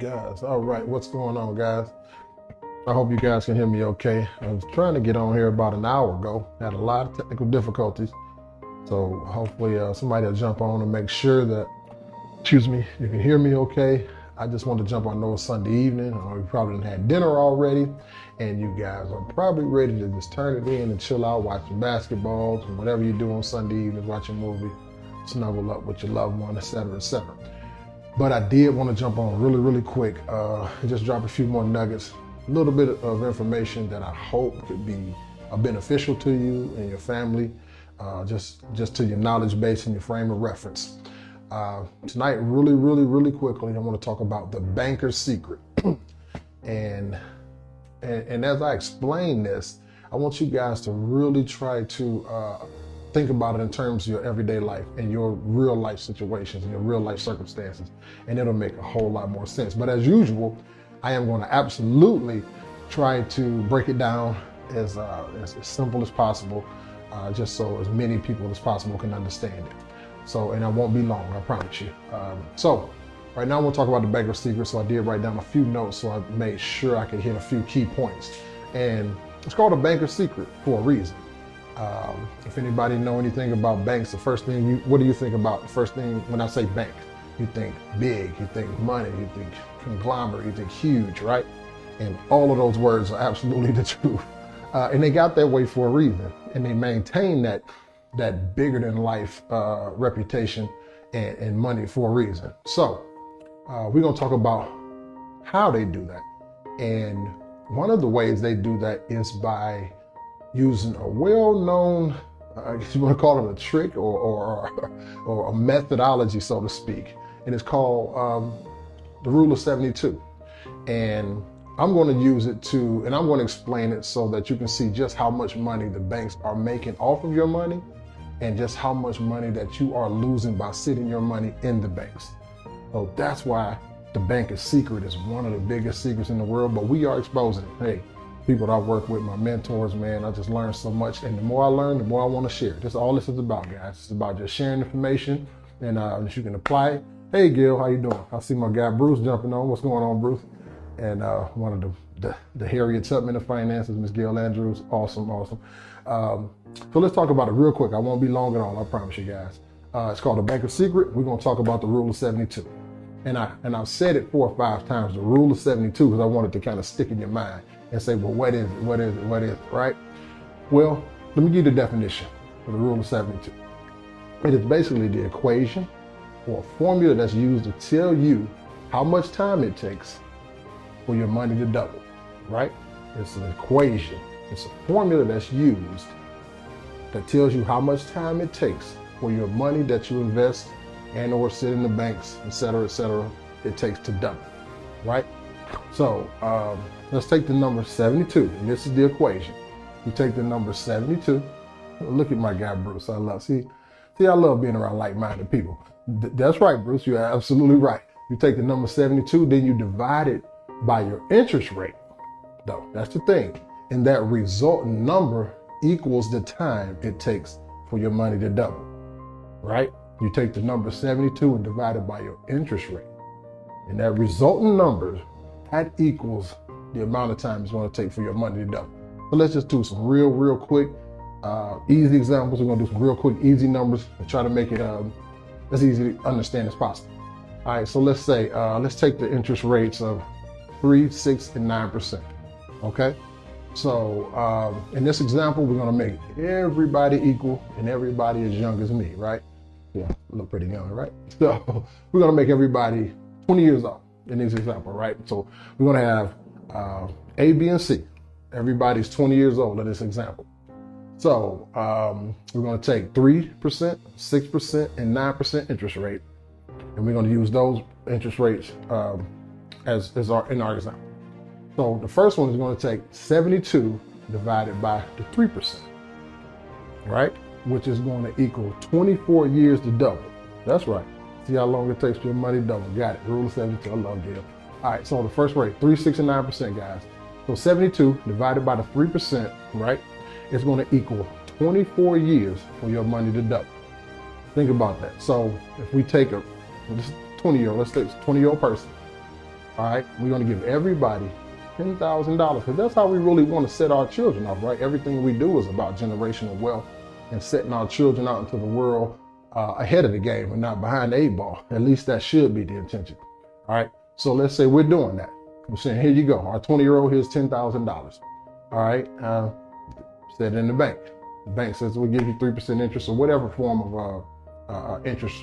guys. All right, what's going on, guys? I hope you guys can hear me okay. I was trying to get on here about an hour ago. Had a lot of technical difficulties. So hopefully somebody will jump on and make sure that, excuse me, you can hear me okay. I just wanted to jump on. I know it's Sunday evening. You probably done had dinner already. And you guys are probably ready to just turn it in and chill out, watch some basketballs, and whatever you do on Sunday evenings, watch a movie, snuggle up with your loved one, etc., etc. But I did want to jump on really quick and just drop a few more nuggets, a little bit of information that I hope could be beneficial to you and your family, just to your knowledge base and your frame of reference. Tonight, really quickly, I want to talk about the banker's secret. and as I explain this, I want you guys to really try to think about it in terms of your everyday life and your real life situations and your real life circumstances, and it'll make a whole lot more sense. But as usual, I am going to absolutely try to break it down as simple as possible, just so as many people as possible can understand it. So, and I won't be long, I promise you. So right now we'll talk about the banker's secret. So I did write down a few notes, so I made sure I could hit a few key points. And it's called a banker's secret for a reason. If anybody know anything about banks, the first thing what do you think about? The first thing when I say bank, you think big, you think money, you think conglomerate, you think huge, right? And all of those words are absolutely the truth. And they got that way for a reason. And they maintain that bigger than life reputation and money for a reason. So we're gonna talk about how they do that. And one of the ways they do that is by using a well-known, I guess you want to call it a trick or a methodology, so to speak. And it's called the Rule of 72. And I'm going to use it and I'm going to explain it so that you can see just how much money the banks are making off of your money and just how much money that you are losing by sitting your money in the banks. So that's why the banker's secret is one of the biggest secrets in the world, but we are exposing it. Hey, people that I work with, my mentors, man, I just learned so much. And the more I learn, the more I want to share. That's all this is about, guys. It's about just sharing information and that you can apply it. Hey, Gil, how you doing? I see my guy Bruce jumping on. What's going on, Bruce? And one of the Harriet Tubman of finances, Miss Gail Andrews. Awesome. So let's talk about it real quick. I won't be long at all, I promise you guys. It's called the banker's secret. We're going to talk about the Rule of 72. And I've said it 4 or 5 times, the Rule of 72, because I wanted to kind of stick in your mind and say, well, what is it, right? Well, let me give you the definition for the Rule of 72. It is basically the equation or a formula that's used to tell you how much time it takes for your money to double, right? It's an equation. It's a formula that's used that tells you how much time it takes for your money that you invest and or sit in the banks, et cetera, it takes to double, right? So let's take the number 72, and this is the equation. You take the number 72. Look at my guy Bruce. I love being around like-minded people. That's right, Bruce. You're absolutely right. You take the number 72, then you divide it by your interest rate. Though that's the thing, and that resultant number equals the time it takes for your money to double, right? You take the number 72 and divide it by your interest rate, and that resultant number, that equals the amount of time it's going to take for your money to double. So let's just do some real quick, easy examples. We're going to do some real quick, easy numbers and try to make it as easy to understand as possible. All right, so let's say, let's take the interest rates of 3, 6, and 9%, okay? So in this example, we're going to make everybody equal and everybody as young as me, right? Yeah, I look pretty young, right? So we're going to make everybody 20 years old in this example, right? So we're going to have A, B, and C. Everybody's 20 years old in this example. So we're going to take 3%, 6%, and 9% interest rate, and we're going to use those interest rates in our example. So the first one is going to take 72 divided by the 3%, right? Which is going to equal 24 years to double. That's right. See how long it takes for your money to double. Got it. Rule of 72. I love Gil. All right, so the first rate, 3, 6, and 9%, guys. So 72 divided by the 3%, right, is going to equal 24 years for your money to double. Think about that. So if we take this 20-year-old, let's take a 20-year-old person, All right, we're going to give everybody $10,000 because that's how we really want to set our children off, right? Everything we do is about generational wealth and setting our children out into the world ahead of the game and not behind the 8 ball. At least that should be the intention. All right, so let's say we're doing that. We're saying, here you go. Our 20-year-old, here's $10,000. All right, set it in the bank. The bank says we'll give you 3% interest or whatever form of interest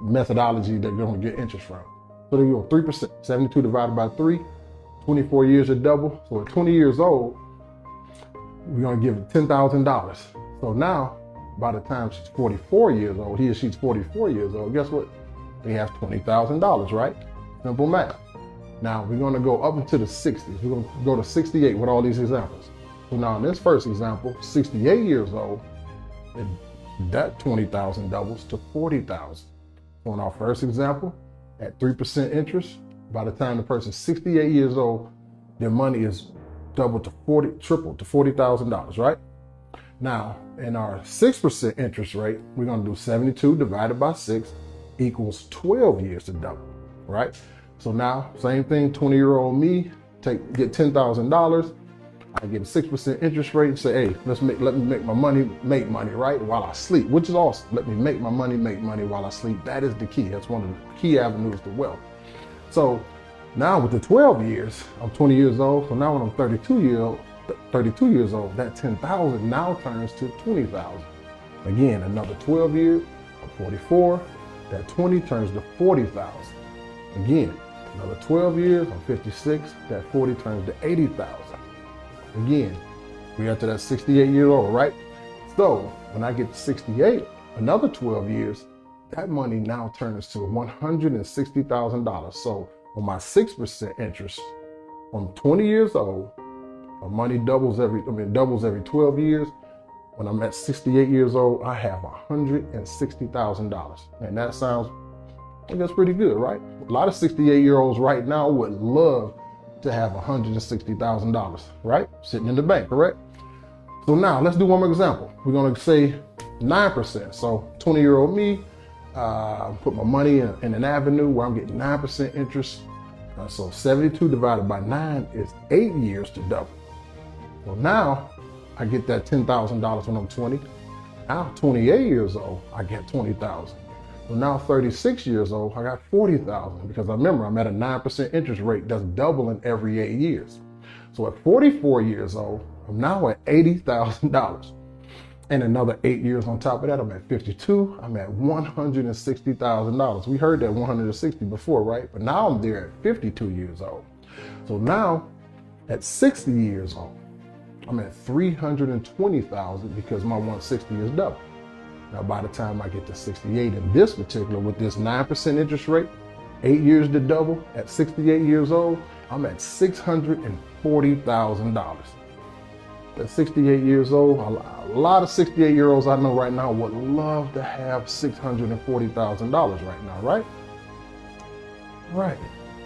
methodology that you're going to get interest from. So there you go, 3%. 72 divided by 3, 24 years to double. So at 20 years old, we're going to give it $10,000. So now, by the time she's 44 years old, he or she's 44 years old, guess what? They have $20,000, right? Simple math. Now we're going to go up into the 60s. We're going to go to 68 with all these examples. So now in this first example, 68 years old, that 20,000 doubles to 40,000. So in our first example, at 3% interest, by the time the person's 68 years old, their money is doubled to tripled to $40,000, right? Now, in our 6% interest rate, we're going to do 72 divided by 6 equals 12 years to double, right? So now, same thing, 20-year-old me, get $10,000. I get a 6% interest rate and say, hey, let me make my money make money, right? While I sleep, which is awesome. Let me make my money make money while I sleep. That is the key. That's one of the key avenues to wealth. So now with the 12 years, I'm 20 years old. So now when I'm 32 years old, that 10,000 now turns to 20,000. Again, another 12 years, I'm 44. That 20 turns to 40,000. Again, another 12 years, I'm 56. That 40 turns to 80,000. Again, we're up to that 68 year old, right? So when I get to 68, another 12 years, that money now turns to $160,000. So on my 6% interest, from 20 years old, my money doubles every 12 years. When I'm at 68 years old, I have $160,000. And that sounds, I guess, pretty good, right? A lot of 68-year-olds right now would love to have $160,000, right? Sitting in the bank, correct? So now let's do one more example. We're going to say 9%. So 20-year-old me, put my money in an avenue where I'm getting 9% interest. So 72 divided by 9 is 8 years to double. So now I get that $10,000 when I'm 20. Now 28 years old, I get 20,000. So now 36 years old, I got 40,000 because I remember I'm at a 9% interest rate that's doubling every 8 years. So at 44 years old, I'm now at $80,000. And another 8 years on top of that, I'm at 52, I'm at $160,000. We heard that 160 before, right? But now I'm there at 52 years old. So now at 60 years old, I'm at 320,000 because my 160 is double. Now, by the time I get to 68 in this particular, with this 9% interest rate, 8 years to double, at 68 years old, I'm at $640,000. At 68 years old, a lot of 68-year-olds I know right now would love to have $640,000 right now, right? Right.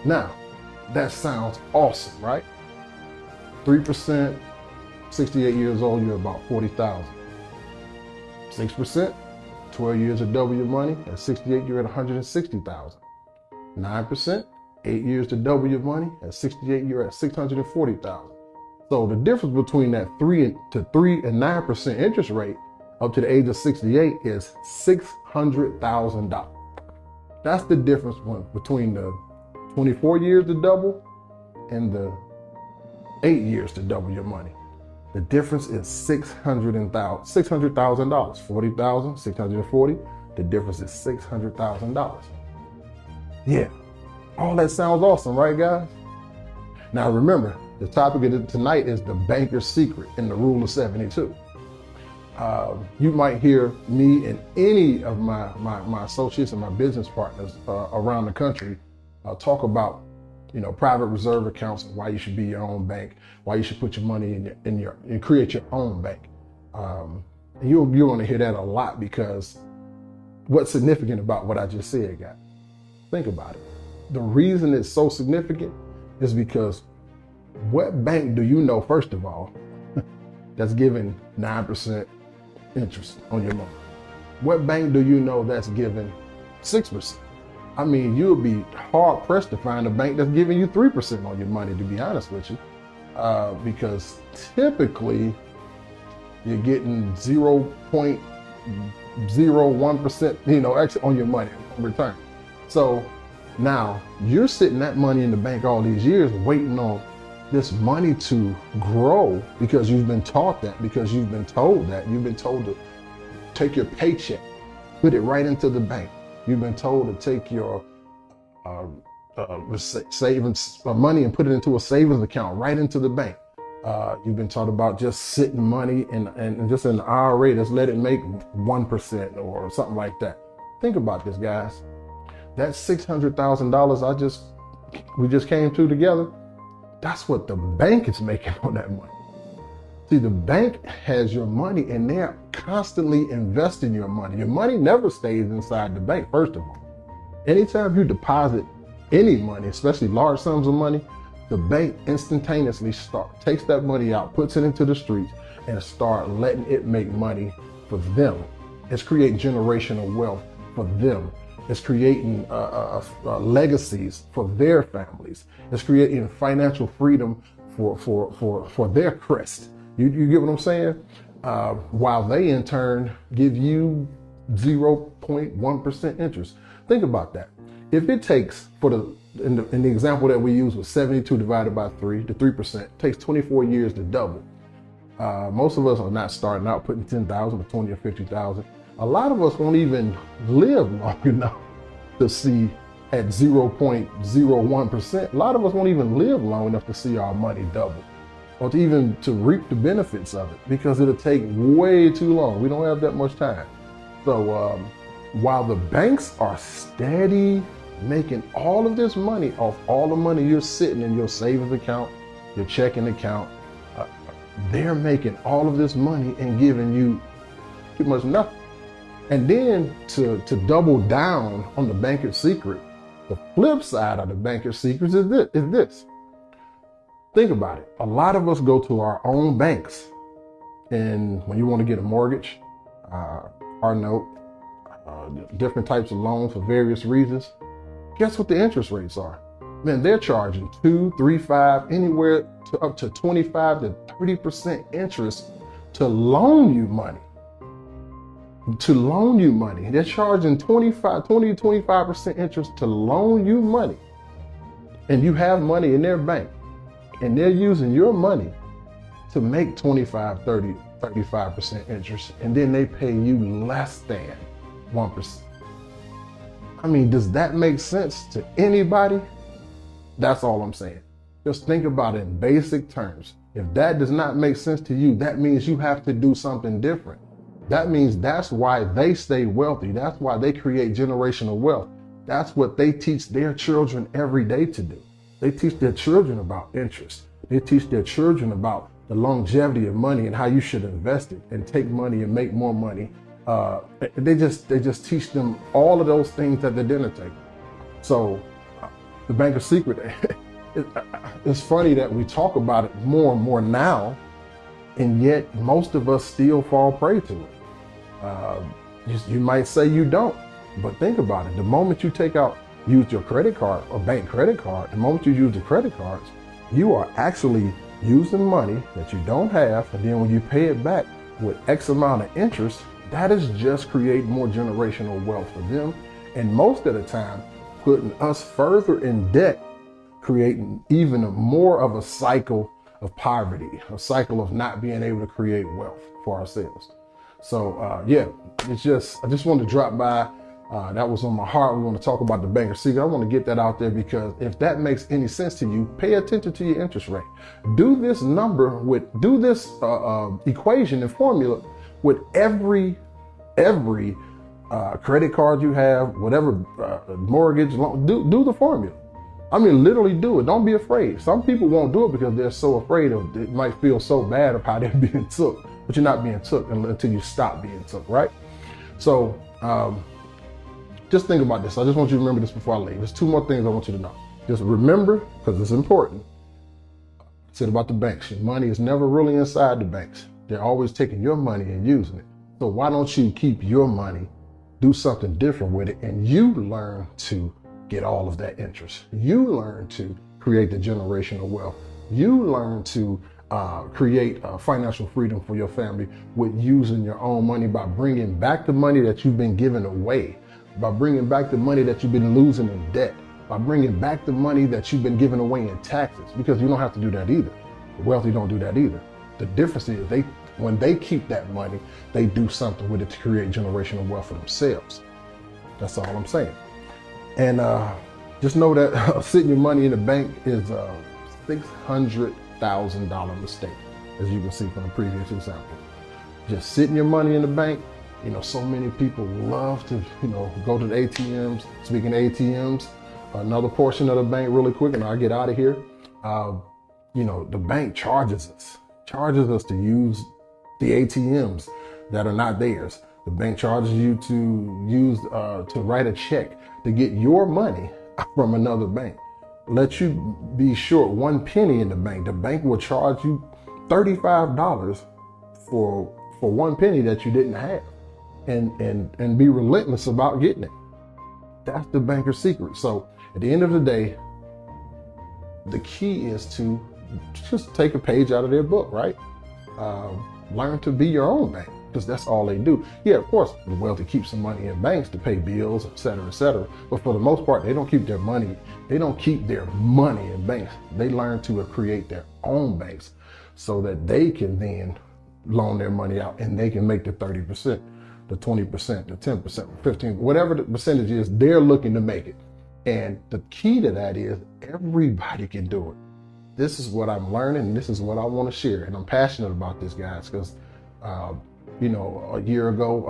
Now, that sounds awesome, right? 3%, 68 years old, you're about 40,000. 6%, 12 years to double your money. At 68, you're at 160,000. 9%, 8 years to double your money. At 68, you're at 640,000. So the difference between that 3 and 9% interest rate up to the age of 68 is $600,000. That's the difference between the 24 years to double and the 8 years to double your money. The difference is $600,000. 40,000, 640. The difference is $600,000. Yeah, all that sounds awesome, right, guys? Now remember, the topic of tonight is the banker's secret and the rule of 72. You might hear me and any of my associates and my business partners around the country talk about, private reserve accounts and why you should be your own bank, why you should put your money and create your own bank. And you're going to hear that a lot because what's significant about what I just said, guys? Think about it. The reason it's so significant is because what bank do you know, first of all, that's giving 9% interest on your money? What bank do you know that's giving 6%? I mean, you'll be hard pressed to find a bank that's giving you 3% on your money, to be honest with you. Because typically you're getting 0.01%, extra on your money in return. So now you're sitting that money in the bank all these years waiting on this money to grow because you've been taught that, because you've been told that. You've been told to take your paycheck, put it right into the bank. You've been told to take your savings money and put it into a savings account right into the bank. You've been taught about just sitting money and just an IRA, just let it make 1% or something like that. Think about this, guys. That $600,000 we just came to together, that's what the bank is making on that money. See, the bank has your money and they're constantly investing your money. Your money never stays inside the bank, first of all. Anytime you deposit any money, especially large sums of money, the bank instantaneously takes that money out, puts it into the streets, and start letting it make money for them. It's creating generational wealth for them. It's creating legacies for their families. It's creating financial freedom for their crest. You get what I'm saying? While they in turn give you 0.1% interest. Think about that. If it takes, in the example that we use was 72 divided by 3, the 3%, takes 24 years to double. Most of us are not starting out putting 10,000 or 20 or 50,000. A lot of us won't even live long enough to see at 0.01%. A lot of us won't even live long enough to see our money double or to reap the benefits of it, because it'll take way too long. We don't have that much time. So while the banks are steady making all of this money off all the money you're sitting in your savings account, your checking account, they're making all of this money and giving you pretty much nothing. And then to double down on the banker's secret, the flip side of the banker's secrets is this. Think about it. A lot of us go to our own banks, and when you want to get a mortgage, our note, different types of loans for various reasons, guess what the interest rates are? Man, they're charging 2, 3, 5, anywhere to up to 25 to 30% interest to loan you money. They're charging 25% interest to loan you money. And you have money in their bank, and they're using your money to make 25, 30, 35% interest, and then they pay you less than 1%. I mean, does that make sense to anybody? That's all I'm saying. Just think about it in basic terms. If that does not make sense to you, that means you have to do something different. That means that's why they stay wealthy. That's why they create generational wealth. That's what they teach their children every day to do. They teach their children about interest. They teach their children about the longevity of money and how you should invest it and take money and make more money. They just teach them all of those things at the dinner table. So the banker's secret, it's funny that we talk about it more and more now, and yet most of us still fall prey to it. You might say you don't, but think about it. The moment you use your credit card or bank credit card, the moment you use the credit cards, you are actually using money that you don't have, and then when you pay it back with X amount of interest, that is just creating more generational wealth for them, and most of the time putting us further in debt, creating even more of a cycle of poverty, a cycle of not being able to create wealth for ourselves. So I just wanted to drop by. That was on my heart. We want to talk about the banker's secret. I want to get that out there because if that makes any sense to you, pay attention to your interest rate. Do this equation and formula with every credit card you have, whatever mortgage loan. Do the formula. I mean, literally do it. Don't be afraid. Some people won't do it because they're so afraid of it. Might feel so bad of how they're being took, but you're not being took until you stop being took, right? So just think about this. I just want you to remember this before I leave. There's 2 more things I want you to know. Just remember, because it's important. I said about the banks. Your money is never really inside the banks. They're always taking your money and using it. So why don't you keep your money, do something different with it, and you learn to get all of that interest. You learn to create the generational wealth. You learn to create financial freedom for your family with using your own money by bringing back the money that you've been giving away, by bringing back the money that you've been losing in debt, by bringing back the money that you've been giving away in taxes, because you don't have to do that either. The wealthy don't do that either. The difference is when they keep that money, they do something with it to create generational wealth for themselves. That's all I'm saying. And just know that sitting your money in the bank is a $600,000 mistake, as you can see from the previous example. Just sitting your money in the bank, so many people love to, go to the ATMs. Speaking of ATMs, another portion of the bank really quick, and I'll get out of here. The bank charges us to use the ATMs that are not theirs. The bank charges you to write a check to get your money from another bank. Let you be short 1 penny in the bank. The bank will charge you $35 for 1 penny that you didn't have, and be relentless about getting it. That's the banker's secret. So at the end of the day, the key is to just take a page out of their book, right? Learn to be your own bank, because that's all they do. Yeah, of course, the wealthy keep some money in banks to pay bills, et cetera, et cetera. But for the most part, they don't keep their money. They don't keep their money in banks. They learn to create their own banks so that they can then loan their money out, and they can make the 30%, the 20%, the 10%, 15%, whatever the percentage is, they're looking to make it. And the key to that is everybody can do it. This is what I'm learning, and this is what I want to share. And I'm passionate about this, guys, because, a year ago,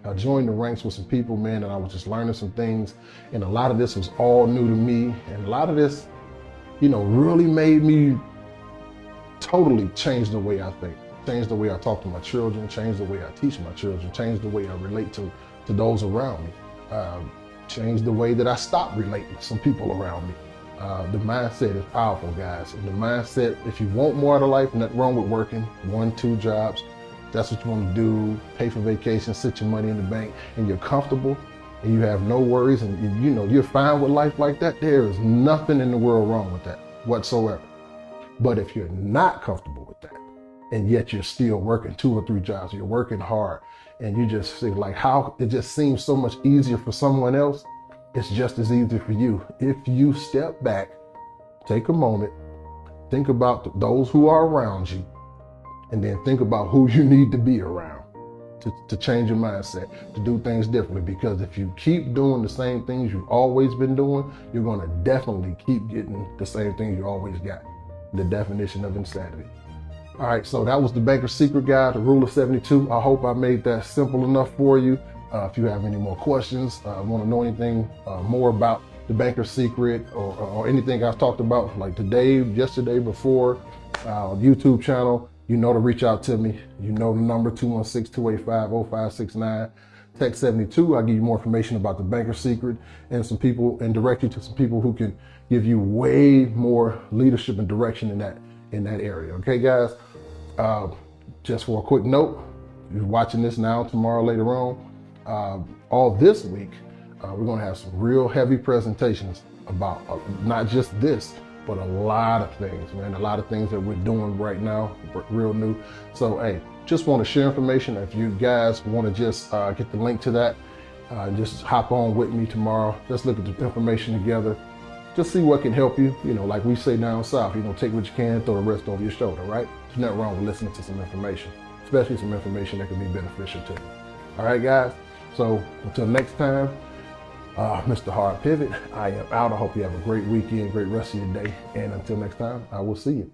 I joined the ranks with some people, man, and I was just learning some things. And a lot of this was all new to me. And a lot of this, really made me totally change the way I think, change the way I talk to my children, change the way I teach my children, change the way I relate to those around me, change the way that I stop relating to some people around me. The mindset is powerful, guys. And the mindset, if you want more out of life, nothing wrong with working 1-2 jobs. That's what you want to do. Pay for vacation, sit your money in the bank, and you're comfortable and you have no worries, and you're fine with life like that. There is nothing in the world wrong with that whatsoever. But if you're not comfortable with that, and yet you're still working 2 or 3 jobs, you're working hard, and you just think like how it just seems so much easier for someone else, it's just as easy for you. If you step back, take a moment, think about those who are around you, and then think about who you need to be around to change your mindset, to do things differently. Because if you keep doing the same things you've always been doing, you're going to definitely keep getting the same things you always got. The definition of insanity. All right, so that was the Banker's Secret, guide, the Rule of 72. I hope I made that simple enough for you. If you have any more questions, want to know anything more about the Banker's Secret or anything I've talked about, like today, yesterday, before, YouTube channel, to reach out to me. The number 216-285-0569. Text 72. I'll give you more information about the Banker's Secret and direct you to some people who can give you way more leadership and direction in that area. Okay, guys? Just for a quick note, if you're watching this now, tomorrow, later on, all this week, we're going to have some real heavy presentations about not just this, but a lot of things, man. A lot of things that we're doing right now, real new. So, hey, just want to share information. If you guys want to just get the link to that, just hop on with me tomorrow. Let's look at the information together. Just see what can help you. Like we say down south, take what you can, throw the rest over your shoulder, right? There's nothing wrong with listening to some information, especially some information that can be beneficial to you. All right, guys? So until next time, Mr. HardPivot, I am out. I hope you have a great weekend, great rest of your day. And until next time, I will see you.